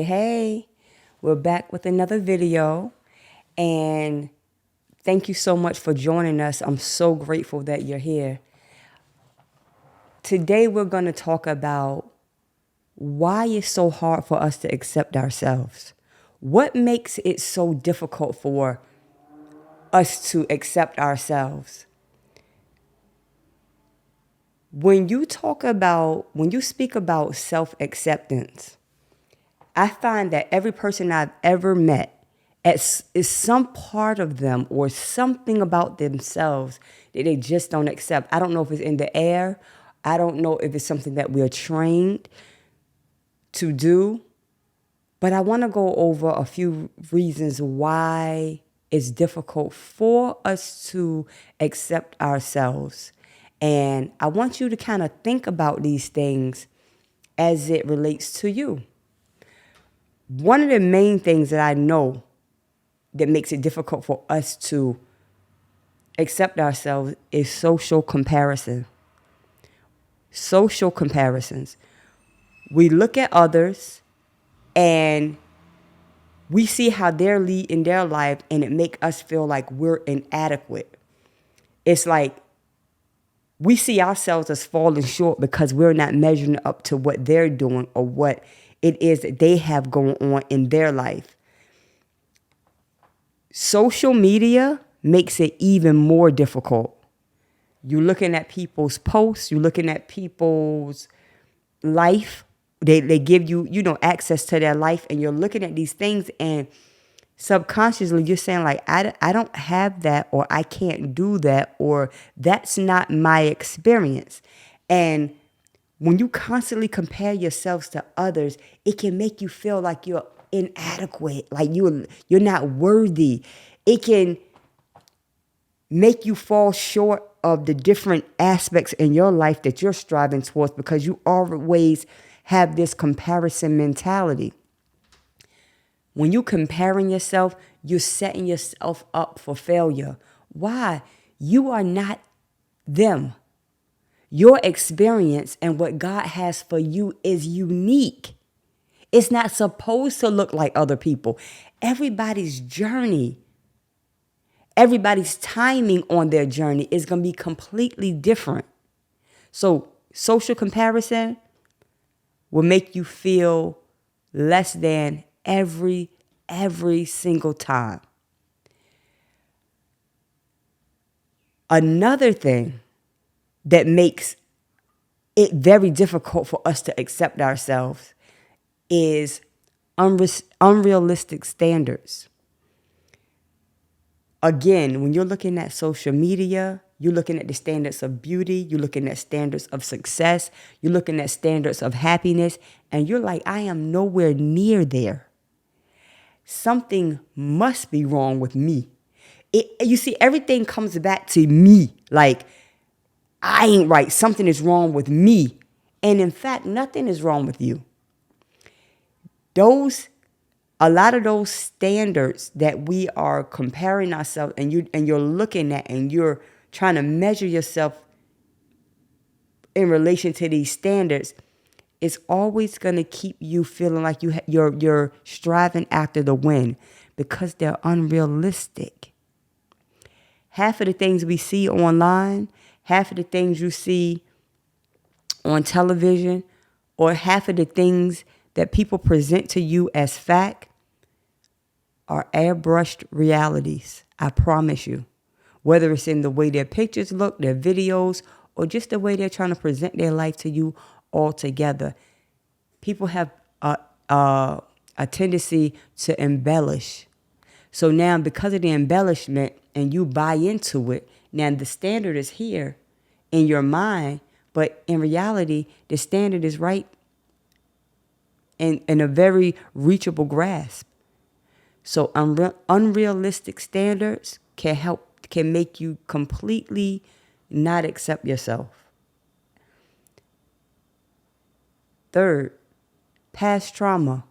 Hey, we're back with another video, and thank you so much for joining us. I'm so grateful that you're here. Today, we're going to talk about why it's so hard for us to accept ourselves. What makes it so difficult for us to accept ourselves? When you speak about self-acceptance, I find that every person I've ever met is some part of them or something about themselves that they just don't accept. I don't know if it's in the air. I don't know if it's something that we're trained to do. But I want to go over a few reasons why it's difficult for us to accept ourselves. And I want you to kind of think about these things as it relates to you. One of the main things that I know that makes it difficult for us to accept ourselves is social comparison. Social comparisons. We look at others and we see how they're leading their life and it makes us feel like we're inadequate. It's like we see ourselves as falling short because we're not measuring up to what they're doing or what it is that they have going on in their life. Social media makes it even more difficult. You're looking at people's posts, you're looking at people's life. They give you, access to their life, and you're looking at these things and subconsciously you're saying like, I don't have that, or I can't do that, or that's not my experience. And when you constantly compare yourselves to others, it can make you feel like you're inadequate, like you're not worthy. It can make you fall short of the different aspects in your life that you're striving towards because you always have this comparison mentality. When you're comparing yourself, you're setting yourself up for failure. Why? You are not them. Your experience and what God has for you is unique. It's not supposed to look like other people. Everybody's journey, everybody's timing on their journey is going to be completely different. So social comparison will make you feel less than every single time. Another thing that makes it very difficult for us to accept ourselves is unrealistic standards. Again, when you're looking at social media, you're looking at the standards of beauty, you're looking at standards of success, you're looking at standards of happiness, and you're like, I am nowhere near there. Something must be wrong with me. You see, everything comes back to me. Like, I ain't right. Something is wrong with me. And in fact, nothing is wrong with you. A lot of those standards that we are comparing ourselves and you're looking at and you're trying to measure yourself in relation to these standards, it's always going to keep you feeling like you're striving after the win because they're unrealistic. Half of the things we see online, half of the things you see on television, or half of the things that people present to you as fact are airbrushed realities. I promise you. Whether it's in the way their pictures look, their videos, or just the way they're trying to present their life to you altogether. People have a tendency to embellish. So now because of the embellishment and you buy into it, now the standard is here in your mind, but in reality, the standard is right in a very reachable grasp. So unrealistic standards can make you completely not accept yourself. Third, past trauma.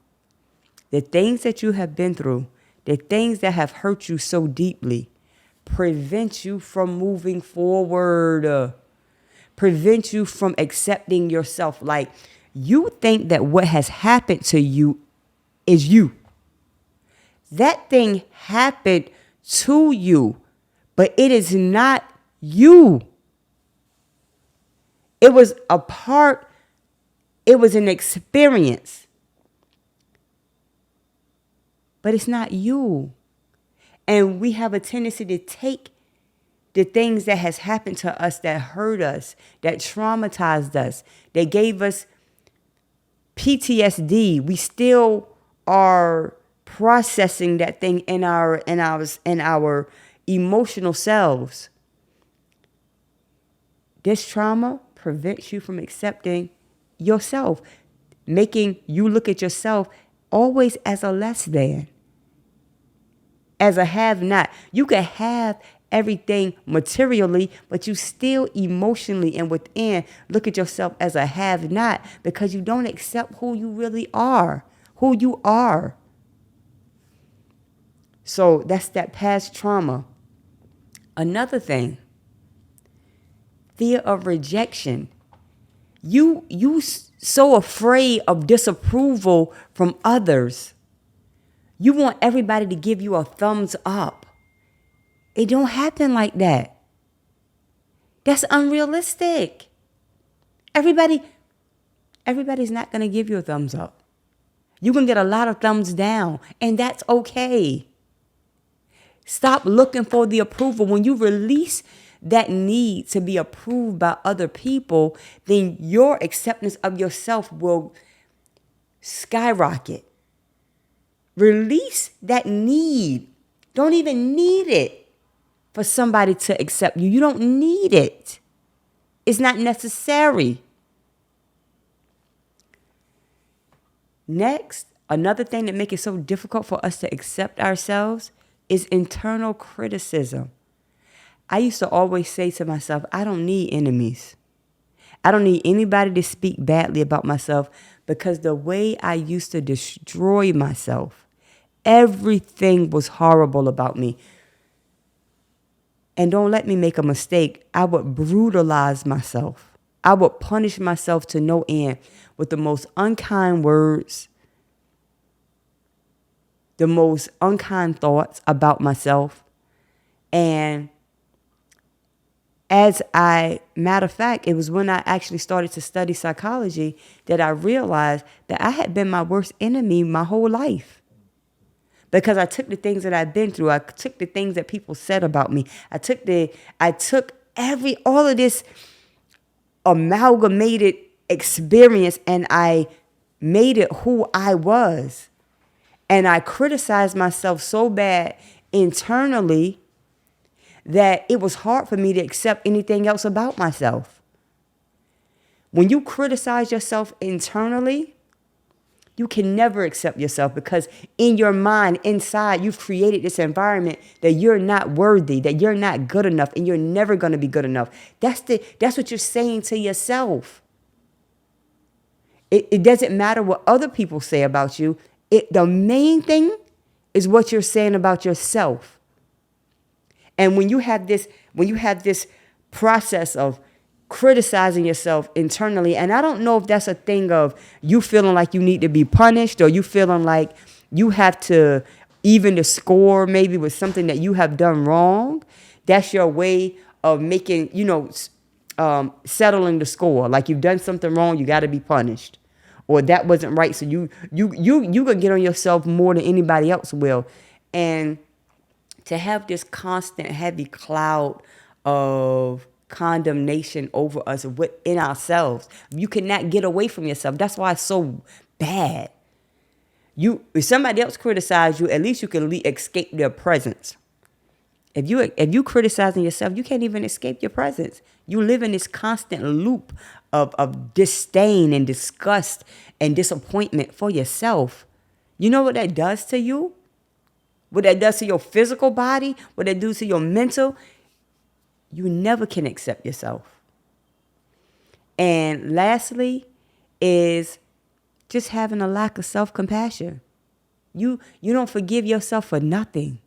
The things that you have been through, the things that have hurt you so deeply, prevent you from moving forward. Prevent you from accepting yourself. Like, you think that what has happened to you is you. That thing happened to you, but it is not you. It was it was an experience, but it's not you. And we have a tendency to take the things that has happened to us, that hurt us, that traumatized us, that gave us PTSD. We still are processing that thing in our emotional selves. This trauma prevents you from accepting yourself, making you look at yourself always as a less than, as a have not. You can have everything materially, but you still emotionally and within look at yourself as a have not, because you don't accept who you really are, who you are. So that's that past trauma. Another thing, fear of rejection. You so afraid of disapproval from others. You want everybody to give you a thumbs up. It don't happen like that. That's unrealistic. Everybody's not going to give you a thumbs up. You can get a lot of thumbs down, and that's okay. Stop looking for the approval. When you release that need to be approved by other people, then your acceptance of yourself will skyrocket. Release that need. Don't even need it for somebody to accept you. You don't need it. It's not necessary. Next, another thing that makes it so difficult for us to accept ourselves is internal criticism. I used to always say to myself, I don't need enemies. I don't need anybody to speak badly about myself, because the way I used to destroy myself, everything was horrible about me. And don't let me make a mistake. I would brutalize myself. I would punish myself to no end with the most unkind words, the most unkind thoughts about myself. And matter of fact, it was when I actually started to study psychology that I realized that I had been my worst enemy my whole life. Because I took the things that I'd been through. I took the things that people said about me. I took all of this amalgamated experience, and I made it who I was. And I criticized myself so bad internally that it was hard for me to accept anything else about myself. When you criticize yourself internally, you can never accept yourself, because in your mind, inside, you've created this environment that you're not worthy, that you're not good enough, and you're never going to be good enough. That's what you're saying to yourself. It doesn't matter what other people say about you. The main thing is what you're saying about yourself. And when you have this process of criticizing yourself internally, and I don't know if that's a thing of you feeling like you need to be punished, or you feeling like you have to even the score maybe with something that you have done wrong. That's your way of making, settling the score. Like you've done something wrong, you got to be punished, or that wasn't right. So you gonna get on yourself more than anybody else will. And to have this constant heavy cloud of condemnation over us within ourselves, you cannot get away from yourself. That's why it's so bad. If somebody else criticizes you, at least you can escape their presence. If you criticizing yourself, you can't even escape your presence. You live in this constant loop of disdain and disgust and disappointment for yourself. You know what that does to you? What that does to your physical body? What that does to your mental? You never can accept yourself. And lastly is just having a lack of self-compassion. You don't forgive yourself for nothing.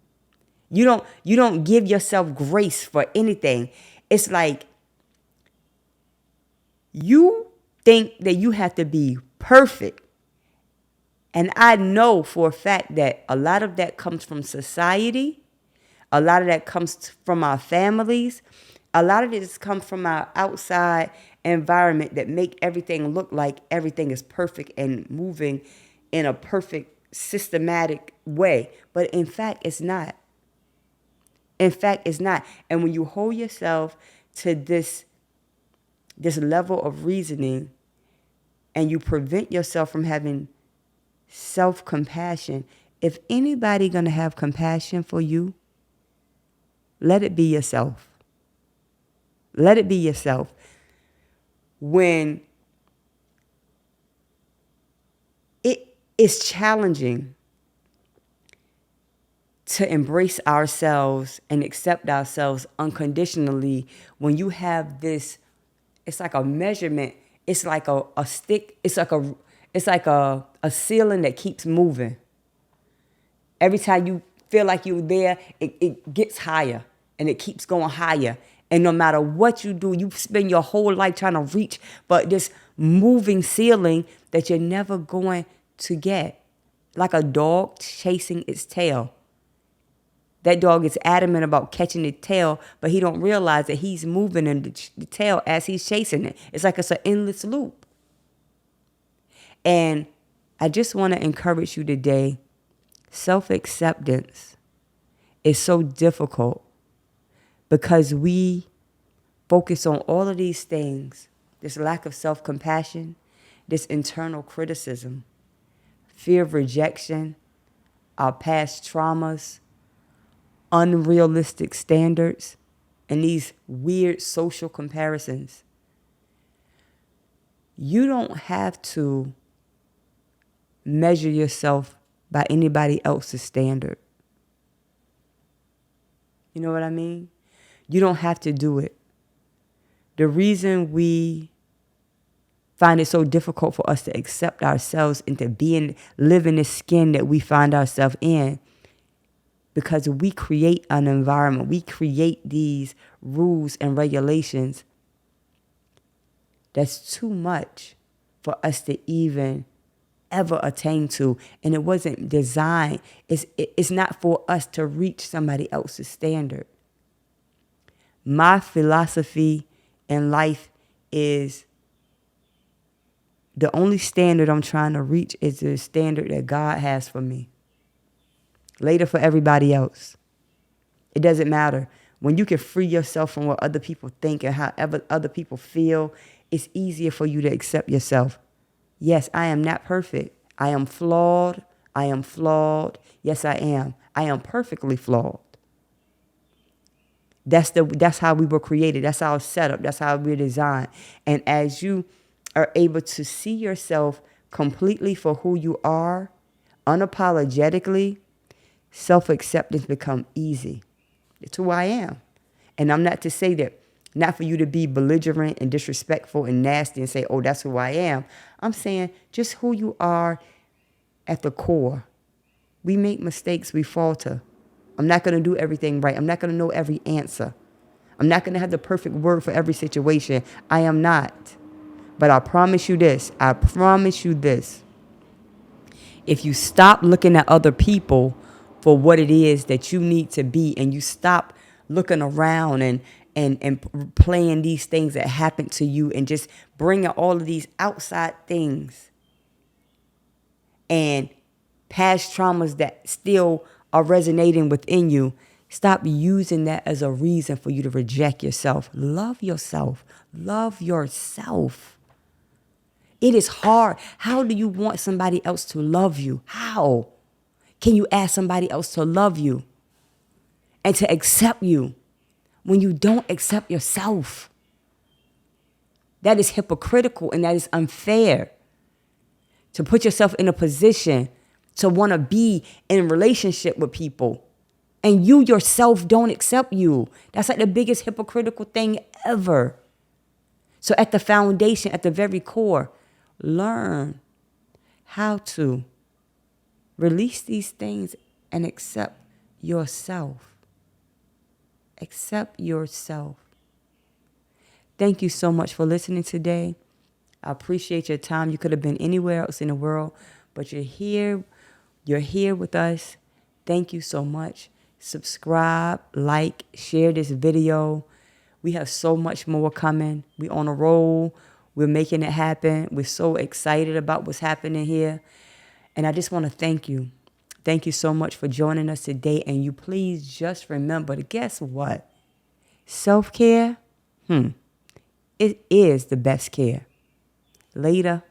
You don't give yourself grace for anything. It's like you think that you have to be perfect And I know for a fact that a lot of that comes from society. A lot of that comes from our families. A lot of this comes from our outside environment that make everything look like everything is perfect and moving in a perfect, systematic way. But in fact, it's not. In fact, it's not. And when you hold yourself to this level of reasoning and you prevent yourself from having self-compassion, if anybody gonna have compassion for you, let it be yourself. Let it be yourself. When it is challenging to embrace ourselves and accept ourselves unconditionally, when you have this, it's like a measurement, it's like a stick, it's like a ceiling that keeps moving. Every time you feel like you're there, it gets higher and it keeps going higher. And no matter what you do, you spend your whole life trying to reach but this moving ceiling that you're never going to get. Like a dog chasing its tail. That dog is adamant about catching the tail, but he don't realize that he's moving in the tail as he's chasing it. It's like it's an endless loop. And I just want to encourage you today, self-acceptance is so difficult because we focus on all of these things, this lack of self-compassion, this internal criticism, fear of rejection, our past traumas, unrealistic standards, and these weird social comparisons. You don't have to measure yourself by anybody else's standard. You know what I mean? You don't have to do it. The reason we find it so difficult for us to accept ourselves and to live in the skin that we find ourselves in, because we create an environment, we create these rules and regulations that's too much for us to even ever attain to. And it wasn't designed, it's not for us to reach somebody else's standard. My philosophy in life is the only standard I'm trying to reach is the standard that God has for me. Later for everybody else. It doesn't matter. When you can free yourself from what other people think and however other people feel, it's easier for you to accept yourself. Yes, I am not perfect. I am flawed. I am flawed. Yes, I am. I am perfectly flawed. That's how we were created. That's our setup. That's how we're designed. And as you are able to see yourself completely for who you are, unapologetically, self-acceptance become easy. It's who I am. And I'm not to say that, not for you to be belligerent and disrespectful and nasty and say, oh, that's who I am. I'm saying just who you are at the core. We make mistakes, we falter. I'm not going to do everything right. I'm not going to know every answer. I'm not going to have the perfect word for every situation. I am not. But I promise you this. I promise you this. If you stop looking at other people for what it is that you need to be, and you stop looking around and playing these things that happen to you and just bringing all of these outside things and past traumas that still are resonating within you, stop using that as a reason for you to reject yourself. Love yourself. Love yourself. It is hard. How do you want somebody else to love you? How can you ask somebody else to love you and to accept you when you don't accept yourself? That is hypocritical and that is unfair. To put yourself in a position to want to be in a relationship with people and you yourself don't accept you. That's like the biggest hypocritical thing ever. So at the foundation, at the very core, learn how to release these things and accept yourself. Accept yourself. Thank you so much for listening today. I appreciate your time. You could have been anywhere else in the world, but you're here. You're here with us. Thank you so much. Subscribe, like, share this video. We have so much more coming. We on a roll. We're making it happen. We're so excited about what's happening here. And I just want to thank you. Thank you so much for joining us today. And you please just remember to guess what? Self-care, it is the best care. Later.